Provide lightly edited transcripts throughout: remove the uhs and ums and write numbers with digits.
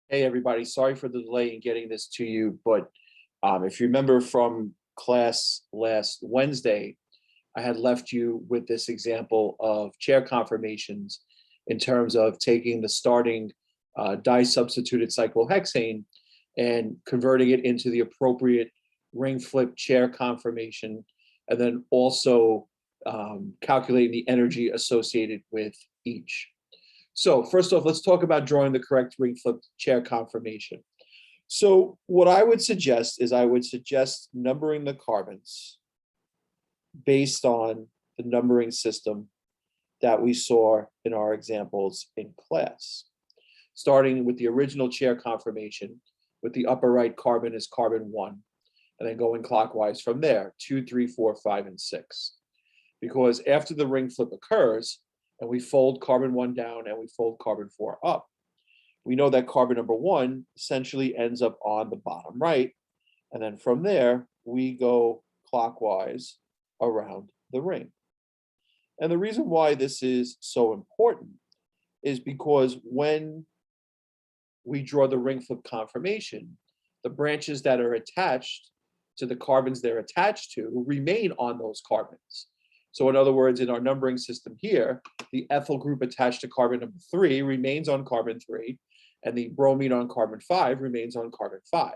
Hey, everybody. Sorry for the delay in getting this to you, but if you remember from class last Wednesday, I had left you with this example of chair conformations in terms of taking the starting dye-substituted cyclohexane and converting it into the appropriate ring flip chair conformation, and then also calculating the energy associated with each. So first off, let's talk about drawing the correct ring flip chair conformation. So what I would suggest is I would suggest numbering the carbons based on the numbering system that we saw in our examples in class. Starting with the original chair conformation, with the upper right carbon is carbon 1, and then going clockwise from there, 2, 3, 4, 5, and 6. Because after the ring flip occurs, and we fold carbon 1 down and we fold carbon 4 up, we know that carbon number 1 essentially ends up on the bottom right. And then from there, we go clockwise around the ring. And the reason why this is so important is because when we draw the ring flip conformation, the branches that are attached to the carbons they're attached to remain on those carbons. So in other words, in our numbering system here, the ethyl group attached to carbon number 3 remains on carbon 3, and the bromine on carbon 5 remains on carbon 5.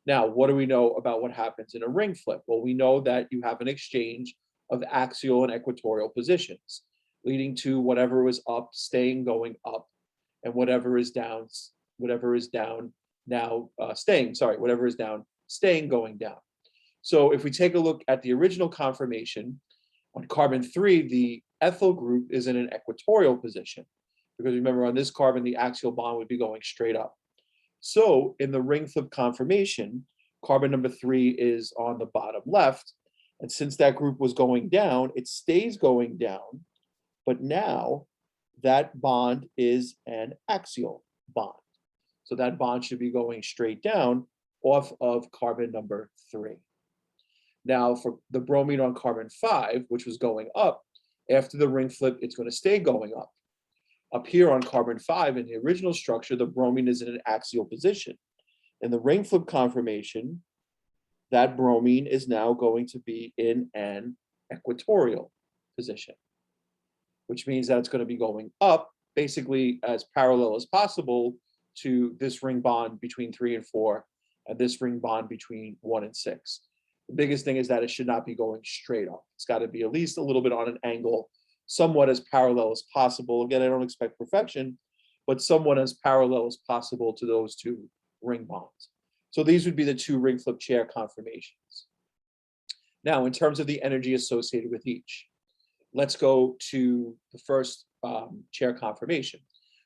Now, what do we know about what happens in a ring flip? Well, we know that you have an exchange of axial and equatorial positions, leading to whatever was up staying going up, and whatever is down now whatever is down staying going down. So if we take a look at the original conformation, on carbon 3, the ethyl group is in an equatorial position, because remember on this carbon, the axial bond would be going straight up. So in the ring flip conformation, carbon number 3 is on the bottom left. And since that group was going down, it stays going down. But now that bond is an axial bond. So that bond should be going straight down off of carbon number 3. Now, for the bromine on carbon 5, which was going up, after the ring flip, it's going to stay going up. Up here on carbon 5, in the original structure, the bromine is in an axial position. In the ring flip conformation, that bromine is now going to be in an equatorial position, which means that it's going to be going up basically as parallel as possible to this ring bond between 3 and 4, and this ring bond between 1 and 6. The biggest thing is that it should not be going straight up. It's got to be at least a little bit on an angle, somewhat as parallel as possible. Again, I don't expect perfection, but somewhat as parallel as possible to those two ring bonds. So these would be the two ring flip chair conformations. Now, in terms of the energy associated with each, let's go to the first chair conformation.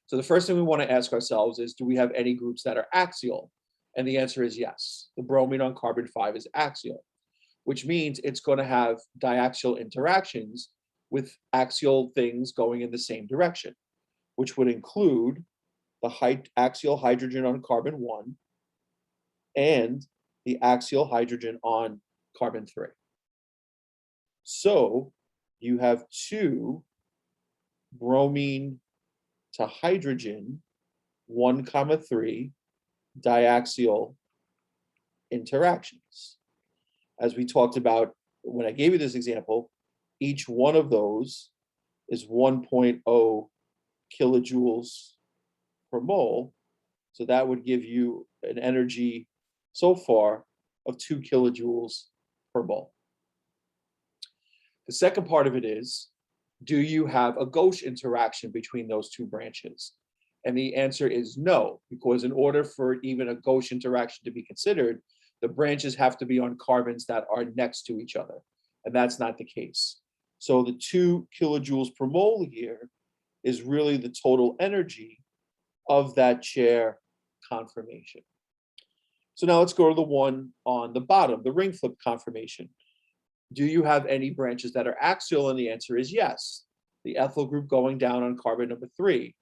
So the first thing we want to ask ourselves is, do we have any groups that are axial? And the answer is yes. The bromine on carbon 5 is axial, which means it's going to have diaxial interactions with axial things going in the same direction, which would include the axial hydrogen on carbon 1 and the axial hydrogen on carbon 3. So you have two bromine to hydrogen 1,3 diaxial interactions. As we talked about when I gave you this example, each one of those is 1.0 kilojoules per mole. So that would give you an energy so far of 2 kilojoules per mole. The second part of it is, do you have a gauche interaction between those two branches? And the answer is no, because in order for even a gauche interaction to be considered, the branches have to be on carbons that are next to each other. And that's not the case. So the 2 kilojoules per mole here is really the total energy of that chair conformation. So now let's go to the one on the bottom, the ring flip conformation. Do you have any branches that are axial? And the answer is yes. The ethyl group going down on carbon number 3.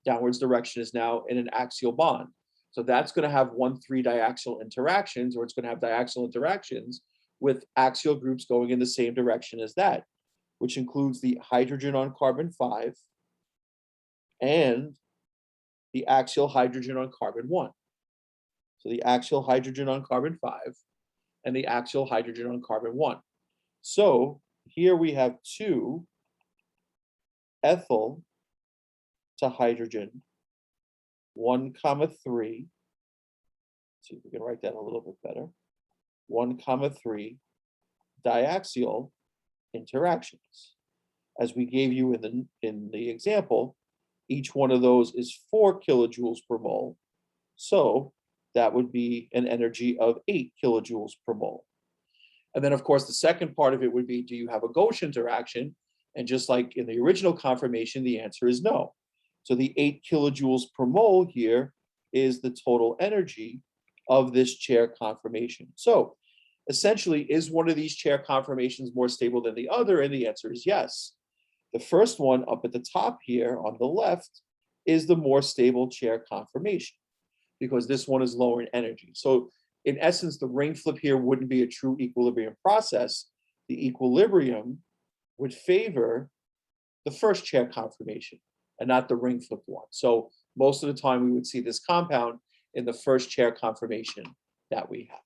Downwards direction is now in an axial bond. So that's going to have 1,3 diaxial interactions, or it's going to have diaxial interactions with axial groups going in the same direction as that, which includes the hydrogen on carbon 5 and the axial hydrogen on carbon 1. So the axial hydrogen on carbon 5 and the axial hydrogen on carbon 1. So here we have 2 ethyl to hydrogen 1, 3. See if we can write that a little bit better. 1, 3 diaxial interactions. As we gave you in the example, each one of those is 4 kilojoules per mole. So that would be an energy of 8 kilojoules per mole. And then, of course, the second part of it would be, do you have a gauche interaction? And just like in the original conformation, the answer is no. So the 8 kilojoules per mole here is the total energy of this chair conformation. So essentially, is one of these chair conformations more stable than the other? And the answer is yes. The first one up at the top here on the left is the more stable chair conformation because this one is lower in energy. So in essence, the ring flip here wouldn't be a true equilibrium process. The equilibrium would favor the first chair conformation and not the ring flip one. So most of the time we would see this compound in the first chair conformation that we have.